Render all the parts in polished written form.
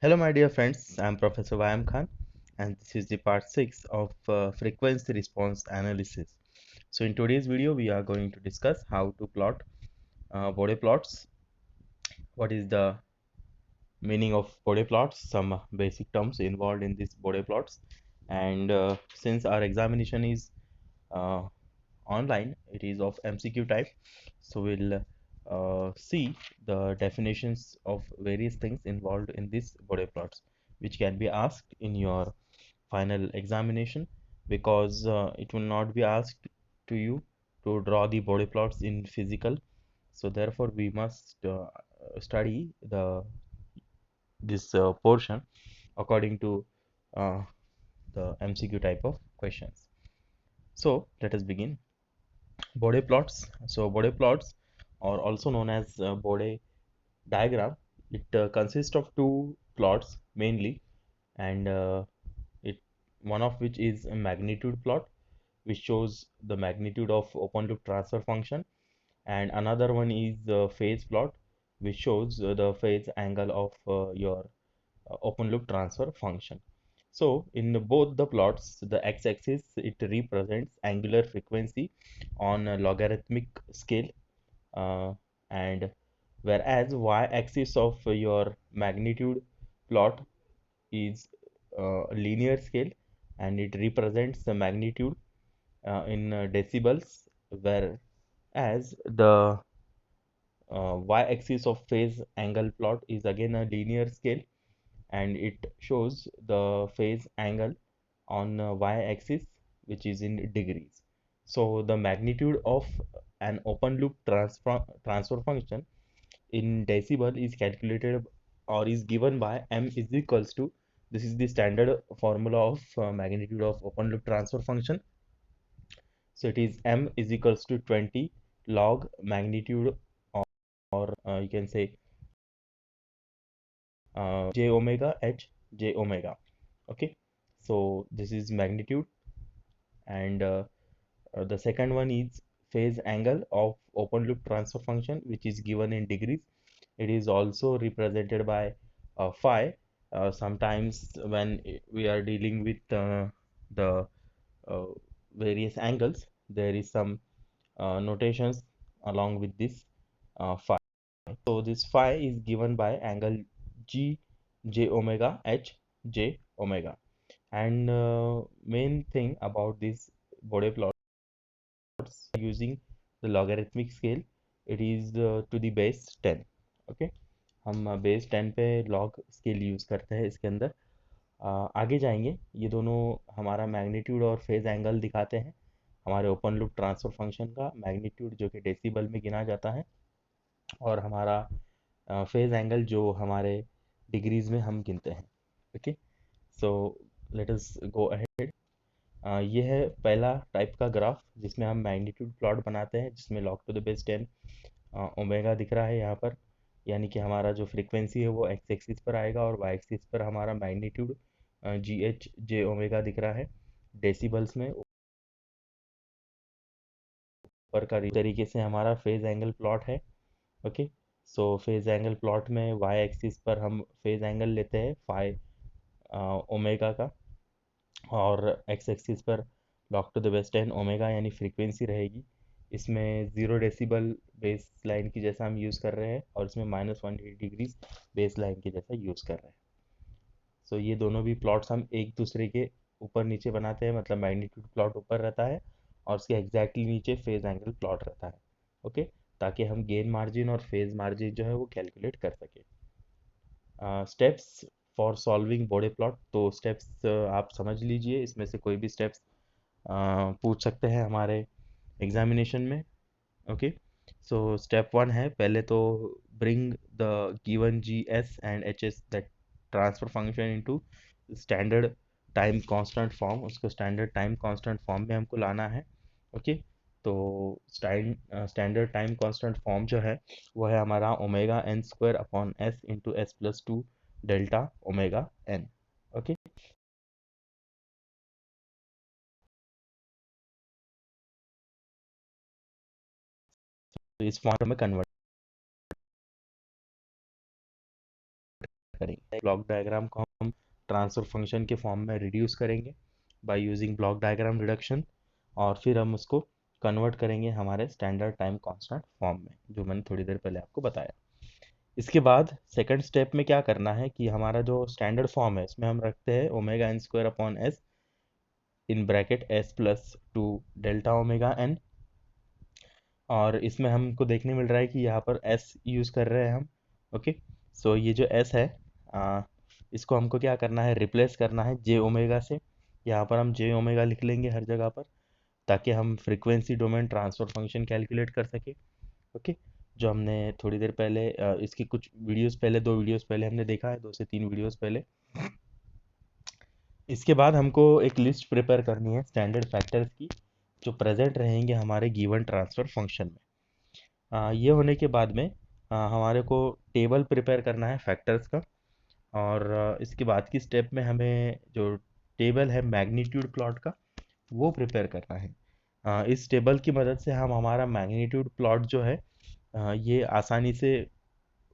Hello, my dear friends. I'm Professor Vayam Khan, and this is the part 6 of frequency response analysis. So, in today's video, we are going to discuss how to plot Bode plots, what is the meaning of Bode plots, some basic terms involved in these Bode plots, and since our examination is uh, online, it is of MCQ type, so we'll see the definitions of various things involved in these Bode plots, which can be asked in your final examination, because it will not be asked to you to draw the body plots in physical. So therefore we must study this portion according to uh, the MCQ type of questions. So let us begin. Bode plots. So Bode plots, or also known as Bode diagram, it consists of two plots mainly, and it one of which is a magnitude plot, which shows the magnitude of open loop transfer function, and another one is the phase plot, which shows the phase angle of your open loop transfer function. So in both the plots, the x-axis, it represents angular frequency on a logarithmic scale, uh, and whereas y-axis of your magnitude plot is linear scale, and it represents the magnitude in decibels, whereas the y-axis of phase angle plot is again a linear scale, and it shows the phase angle on y-axis, which is in degrees. So the magnitude of an open loop transfer function in decibel is calculated or is given by m is equals to, this is the standard formula of magnitude of open loop transfer function. So it is m is equals to 20 log magnitude, or you can say j omega h j omega. Okay, so this is magnitude, and the second one is phase angle of open loop transfer function, which is given in degrees. It is also represented by phi. Sometimes when we are dealing with the uh, various angles, there is some notations along with this phi. So this phi is given by angle g j omega h j omega. And main thing about this Bode plots, using the logarithmic scale, it is to the base 10. Okay, हम base 10 पे log scale use करते हैं इसके अंदर। आगे जाएंगे, ये दोनों हमारा मैग्नीट्यूड और फेज एंगल दिखाते हैं हमारे ओपन लूप ट्रांसफर फंक्शन का। मैग्नीट्यूड जो कि डेसिबल में गिना जाता है, और हमारा फेज एंगल जो हमारे डिग्रीज में हम गिनते हैं। Okay, so let us go ahead. ये है पहला टाइप का ग्राफ जिसमें हम मैग्नीट्यूड प्लॉट बनाते हैं, जिसमें log to the base 10 omega दिख रहा है यहाँ पर, यानी कि हमारा जो फ्रीक्वेंसी है वो एक्स एक्सिस पर आएगा, और वाई एक्सिस पर हमारा मैग्नीट्यूड जी एच जे ओमेगा दिख रहा है डेसिबल्स में। ऊपर का तरीके से हमारा फेज एंगल प्लॉट है। Okay, so phase angle plot में वाई एक्सिस पर हम फेज एंगल लेते हैं फाइ ओमेगा का, और एक्स एक्सिस पर log to the base 10 omega यानी फ्रीक्वेंसी रहेगी। इसमें 0 डेसिबल बेस लाइन की जैसा हम यूज़ कर रहे हैं, और इसमें -180 डिग्रीज बेस लाइन के जैसा यूज़ कर रहे हैं। सो ये दोनों भी प्लॉट्स हम एक दूसरे के ऊपर नीचे बनाते हैं, मतलब मैग्नीट्यूड प्लॉट ऊपर रहता है और उसके एग्जैक्टली नीचे फेज एंगल प्लॉट रहता है। ओके, ताकि हम गेन मार्जिन और फेज मार्जिन जो है वो कैलकुलेट कर सके। स्टेप्स फॉर सॉल्विंग बॉडे प्लॉट, तो स्टेप्स आप समझ लीजिए, इसमें से कोई भी स्टेप्स पूछ सकते हैं हमारे एग्जामिनेशन में। ओके, सो स्टेप 1 है, पहले तो bring the given G S and H S that transfer function into standard time constant form, उसको स्टैंडर्ड टाइम कांस्टेंट फॉर्म में हमको लाना है। ओके, तो स्टैंडर्ड टाइम कांस्टेंट फॉर्म जो है वो है हमारा omega n square upon s into s plus two delta omega n. Okay, तो इस फॉर्म में कन्वर्ट करेंगे। ब्लॉक डायग्राम को हम ट्रांसफर फंक्शन के फॉर्म में रिड्यूस करेंगे by using block diagram reduction, और फिर हम उसको कन्वर्ट करेंगे हमारे स्टैंडर्ड टाइम कांस्टेंट फॉर्म में, जो मैंने थोड़ी देर पहले आपको बताया। इसके बाद सेकंड स्टेप में क्या करना है कि हमारा जो स्टैंडर्ड फॉर्म है इसमें हम रखते हैं omega n square upon s in bracket s plus two delta omega n, और इसमें हमको देखने मिल रहा है कि यहाँ पर एस यूज़ कर रहे हैं हम। ओके, सो ये जो एस है, इसको हमको क्या करना है, रिप्लेस करना है जे ओमेगा से। यहाँ पर हम जे ओमेगा लिख लेंगे हर जगह पर, ताकि हम frequency domain transfer function calculate कर सके। ओके, जो हमने थोड़ी देर पहले इसकी कुछ वीडियोस पहले, 2 वीडियोस पहले हमने देखा है, 2 से 3 वीडियोस पहले। इसके बाद हमको एक लिस्ट प्रिपेयर करनी है स्टैंडर्ड फैक्टर्स की, जो प्रेजेंट रहेंगे हमारे गिवन ट्रांसफर फंक्शन में। ये होने के बाद में हमारे को टेबल प्रिपेयर करना है फैक्टर्स का, और इसके बाद की स्टेप में हमें जो टेबल है मैग्नीट्यूड प्लॉट का, वो प्रिपेयर करना है। इस टेबल की मदद से हम हमारा मैग्नीट्यूड प्लॉट जो है ये आसानी से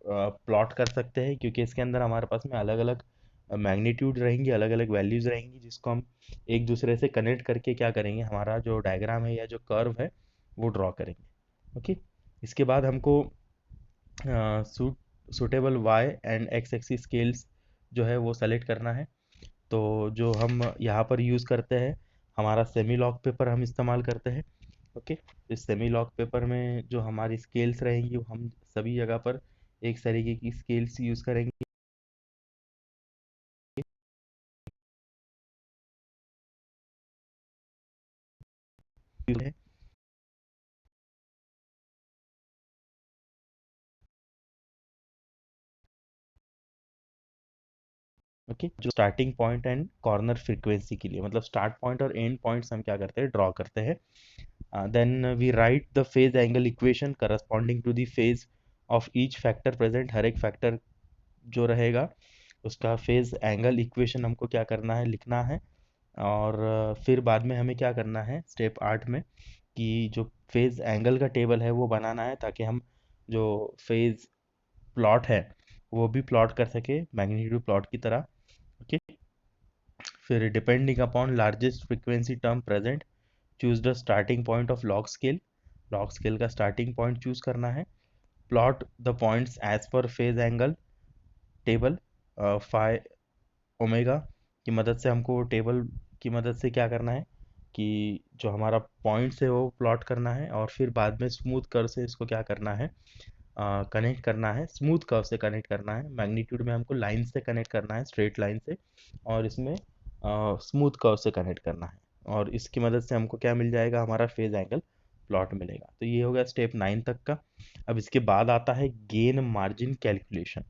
प्लॉट कर सकते हैं, क्योंकि इसके अंदर हमारे पास में अलग अलग मैग्नीट्यूड रहेंगी, अलग अलग वैल्यूज रहेंगी, जिसको हम एक दूसरे से कनेक्ट करके क्या करेंगे, हमारा जो डायग्राम है या जो कर्व है वो ड्रॉ करेंगे। ओके, इसके बाद हमको suitable Y and X axis scales जो है वो सेलेक्ट करना है। तो जो हम यहाँ पर यूज़ करते हैं, हमारा सेमी लॉक पेपर हम इस्तेमाल करते हैं। ओके, इस सेमी लॉक पेपर में जो हमारी स्केल्स रहेंगी वो हम सभी जगह पर एक तरीके की स्केल्स यूज़ करेंगे। ओके, जो starting point and corner frequency के लिए, मतलब स्टार्ट पॉइंट और एंड पॉइंट्स हम क्या करते हैं, ड्रॉ करते हैं। Then we write the phase angle equation corresponding to the phase of each factor present. हर एक फैक्टर जो रहेगा उसका फेज एंगल इक्वेशन हमको क्या करना है, लिखना है। और फिर बाद में हमें क्या करना है स्टेप 8 में, कि जो फेज एंगल का टेबल है वो बनाना है, ताकि हम जो फेज प्लॉट है वो भी प्लॉट कर सके मैग्नीट्यूड प्लॉट की तरह। ओके, फिर depending upon largest frequency term present, choose the starting point of log scale. Log scale का स्टार्टिंग पॉइंट चूज करना है। Plot the points as per phase angle table phi omega की मदद से, हमको टेबल की मदद से क्या करना है कि जो हमारा पॉइंट्स है वो प्लॉट करना है, और फिर बाद में स्मूथ कर्व से इसको क्या करना है, कनेक्ट करना है, स्मूथ कर्व से कनेक्ट करना है। मैग्नीट्यूड में हमको लाइन से कनेक्ट करना है, स्ट्रेट लाइन से, और इसमें स्मूथ कर्व से कनेक्ट करना है, और इसकी मदद से हमको क्या मिल जाएगा, हमारा फेज एंगल प्लॉट मिलेगा। तो ये हो गया स्टेप 9 तक का। अब इसके बाद आता है गेन मार्जिन कैलकुलेशन।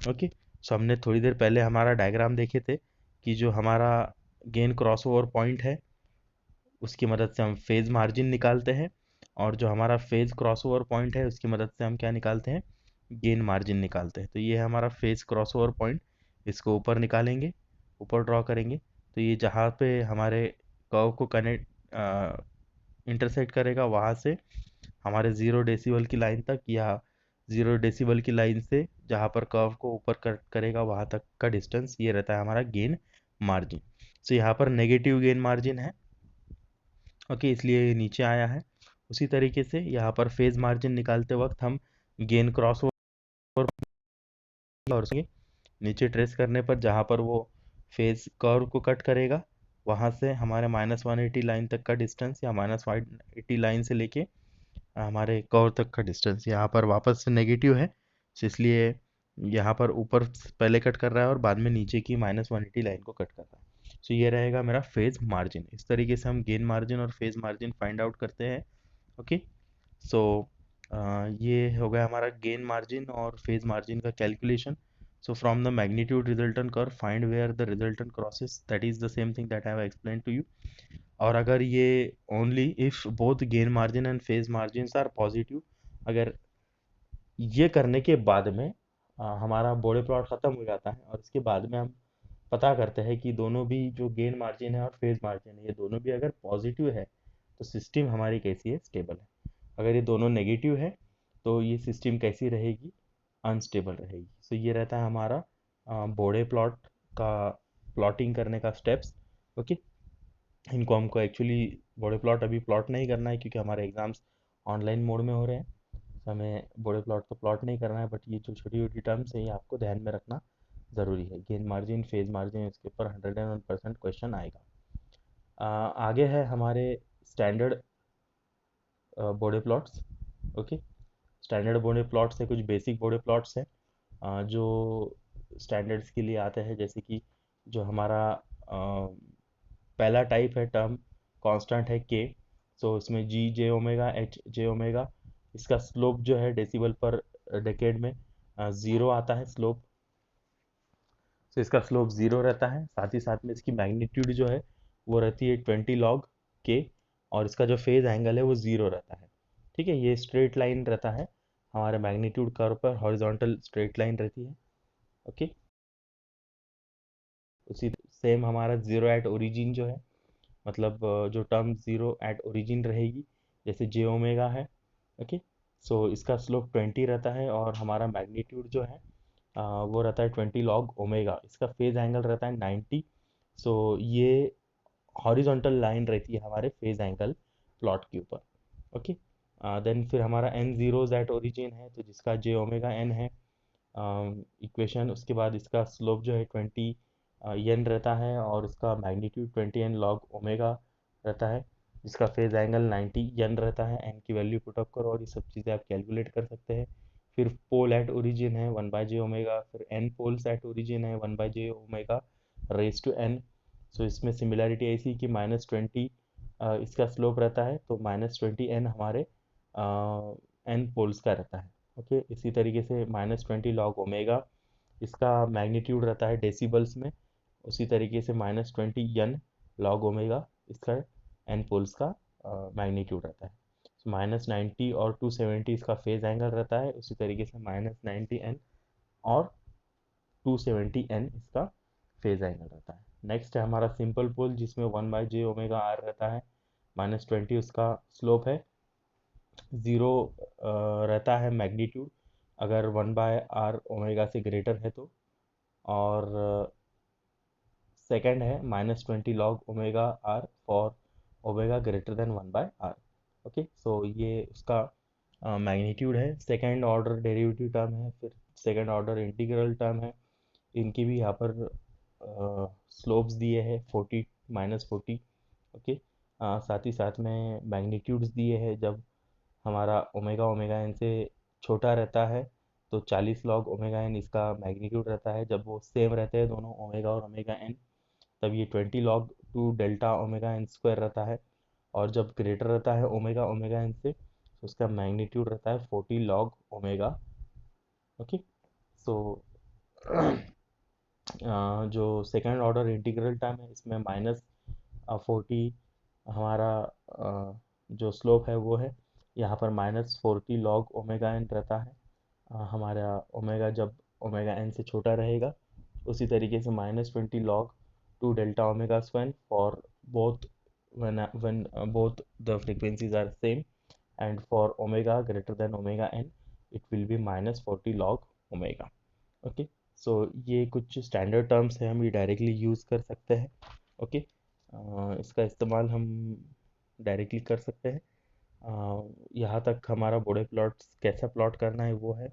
ओके, सो हमने थोड़ी देर पहले हमारा डायग्राम देखे थे कि जो हमारा गेन क्रॉसओवर पॉइंट है उसकी मदद से हम फेज मार्जिन निकालते हैं, और जो हमारा फेज क्रॉसओवर पॉइंट है उसकी मदद से हम क्या निकालते हैं, गेन मार्जिन निकालते हैं। तो ये है हमारा फेज क्रॉसओवर पॉइंट, इसको ऊपर निकालेंगे, ऊपर ड्रॉ करेंगे। तो ये जहाँ पे हमारे कर्व को कनेक्ट इंटरसेक्ट करेगा वहाँ से हमारे 0 डेसिबल की लाइन तक, या 0 डेसिबल की लाइन से जहाँ पर कर्व को ऊपर कट करेगा वहाँ तक का डिस्टेंस, ये रहता है हमारा गेन मार्जिन। तो यहाँ पर नेगेटिव गेन मार्जिन है। ओके, इसलिए ये नीचे आया है। उसी तरीके से यहाँ पर फेज मार्जिन निकालते वक्त हम गेन क्रॉस ओवर और नीचे ट्रेस करने पर जहाँ पर वो फेज कर्व को कट करेगा वहाँ से हमारे -180 लाइन तक का डिस्टेंस, या -180 लाइन से लेके हमारे कर्व तक का डिस्टेंस यहाँ पर वापस से नेगेटिव है। तो इसलिए यहाँ पर ऊपर पहले कट कर रहा है और बाद में नीचे की -180 लाइन को कट कर रहा है। तो ये रहेगा मेरा फेज मार्जिन। इस तरीके से हम गेन मार्जिन और फेज मार्जिन फाइंड आउट करते हैं। ओके, सो ये हो गया हमारा गेन मार्जिन और फेज मार्जिन का calculation. So from the magnitude resultant curve, find where the resultant crosses. That is the same thing that I have explained to you. और अगर ये only if both gain margin and phase margins are positive, अगर ये करने के बाद में हमारा बॉडी प्लॉट ख़त्म हो जाता है, और इसके बाद में हम पता करते हैं कि दोनों भी जो गेन मार्जिन है और फेज मार्जिन है ये दोनों भी अगर पॉजिटिव है तो सिस्टम हमारी कैसी है, स्टेबल है। अगर ये दोनों नेगेटिव है तो ये सिस्टम कैसी रहेगी, अनस्टेबल रहेगी। तो ये रहता है हमारा बोड़े प्लॉट का प्लॉटिंग करने का स्टेप्स। ओके, इनको हमको एक्चुअली बोड़े प्लॉट अभी प्लॉट नहीं करना है क्योंकि हमारे एग्ज़ाम्स ऑनलाइन मोड में हो रहे हैं, तो हमें बोड़े प्लॉट तो प्लॉट नहीं करना है, बट ये जो छोटी छोटी टर्म्स है ये आपको ध्यान में रखना ज़रूरी है। गेन मार्जिन, फेज मार्जिन, इसके ऊपर 101% क्वेश्चन आएगा। आगे है हमारे स्टैंडर्ड बोड़े प्लॉट्स। ओके, स्टैंडर्ड बोड़े प्लॉट्स है, कुछ बेसिक बोड़े प्लॉट्स हैं जो स्टैंडर्ड्स के लिए आते हैं, जैसे कि जो हमारा पहला टाइप है टर्म कांस्टेंट है के। सो इसमें जी जे ओमेगा एच जे ओमेगा, इसका स्लोप जो है डेसिबल पर डेकेड में 0 आता है स्लोप। तो इसका स्लोप 0 रहता है, साथ ही साथ में इसकी मैग्नीट्यूड जो है वो रहती है 20 लॉग के, और इसका जो फेज एंगल है वो 0 रहता है। ठीक है, ये स्ट्रेट लाइन रहता है हमारे मैग्नीट्यूड कर्व पर, हॉरिजॉन्टल स्ट्रेट लाइन रहती है। ओके, उसी सेम हमारा जीरो एट ओरिजिन जो है, मतलब जो टर्म जीरो एट ओरिजिन रहेगी, जैसे जे ओमेगा है। ओके, सो इसका स्लोप 20 रहता है और हमारा मैग्नीट्यूड जो है वो रहता है 20 लॉग ओमेगा, इसका फेज एंगल रहता है 90। सो ये हॉरिजॉन्टल लाइन रहती है हमारे फेज एंगल प्लॉट के ऊपर। ओके, देन फिर हमारा एन जीरोज एट ओरिजिन है, तो जिसका जे ओमेगा एन है इक्वेशन। उसके बाद इसका स्लोप जो है 20 एन रहता है और इसका मैग्नीट्यूड 20 एन लॉग ओमेगा रहता है, जिसका फेज एंगल 90 एन रहता है। एन की वैल्यू पुट अप करो और ये सब चीज़ें आप कैलकुलेट कर सकते हैं। फिर पोल एट ओरिजिन है 1/j ओमेगा, फिर एन पोल्स एट ओरिजिन है 1/j omega raise to n. So इसमें सिमिलैरिटी ऐसी कि -20 इसका स्लोप रहता है, तो -20 एन हमारे एन पोल्स का रहता है। ओके, इसी तरीके से -20 लॉग ओमेगा, इसका मैग्नीट्यूड रहता है डेसिबल्स में। उसी तरीके से -20 यन लॉग ओमेगा, इसका एन पोल्स का मैग्नीट्यूड रहता है। -90 और 270 इसका फेज एंगल रहता है, उसी तरीके से -90 एन और 270 एन इसका फेज एंगल रहता है। नेक्स्ट है हमारा सिंपल पोल, जिसमें 1/j ओमेगा आर रहता है, -20 उसका स्लोप है, 0 रहता है मैग्नीट्यूड अगर 1/r ओमेगा से ग्रेटर है तो। और सेकंड है -20 log omega r for omega greater than 1/r। Okay, so ये उसका मैग्नीट्यूड है। सेकंड ऑर्डर डेरिवेटिव टर्म है, फिर सेकंड ऑर्डर इंटीग्रल टर्म है, इनकी भी यहाँ पर स्लोप्स दिए हैं 40 -40। ओके, साथ ही साथ में मैग्नीट्यूड्स दिए हैं, जब हमारा ओमेगा ओमेगा एन से छोटा रहता है तो 40 लॉग ओमेगा एन इसका मैग्नीट्यूड रहता है, जब वो सेम रहते हैं दोनों ओमेगा और ओमेगा एन तब ये 20 log two delta omega n square रहता है, और जब ग्रेटर रहता है ओमेगा ओमेगा एन से तो उसका मैग्नीट्यूड रहता है 40 लॉग ओमेगा। ओके, सो जो सेकंड ऑर्डर इंटीग्रल टर्म है इसमें -40 हमारा जो स्लोप है वो है, यहाँ पर -40 लॉग ओमेगा एन रहता है हमारा ओमेगा, जब ओमेगा एन से छोटा रहेगा। उसी तरीके से -20 log two delta omega square for both when both the frequencies are same, and for omega greater than omega n it will be -40 log omega। Okay, so ये कुछ स्टैंडर्ड टर्म्स हैं, हम ये डायरेक्टली यूज़ कर सकते हैं। Okay, इसका इस्तेमाल हम डायरेक्टली कर सकते हैं। यहाँ तक हमारा बड़े प्लॉट कैसा प्लॉट करना है वो है।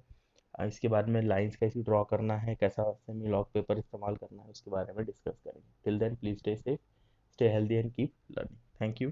इसके बाद में लाइंस कैसे ड्रॉ करना है, कैसा सेमी लॉग पेपर इस्तेमाल करना है, उसके बारे में डिस्कस करेंगे। Till then please stay safe, stay healthy and keep learning. Thank you.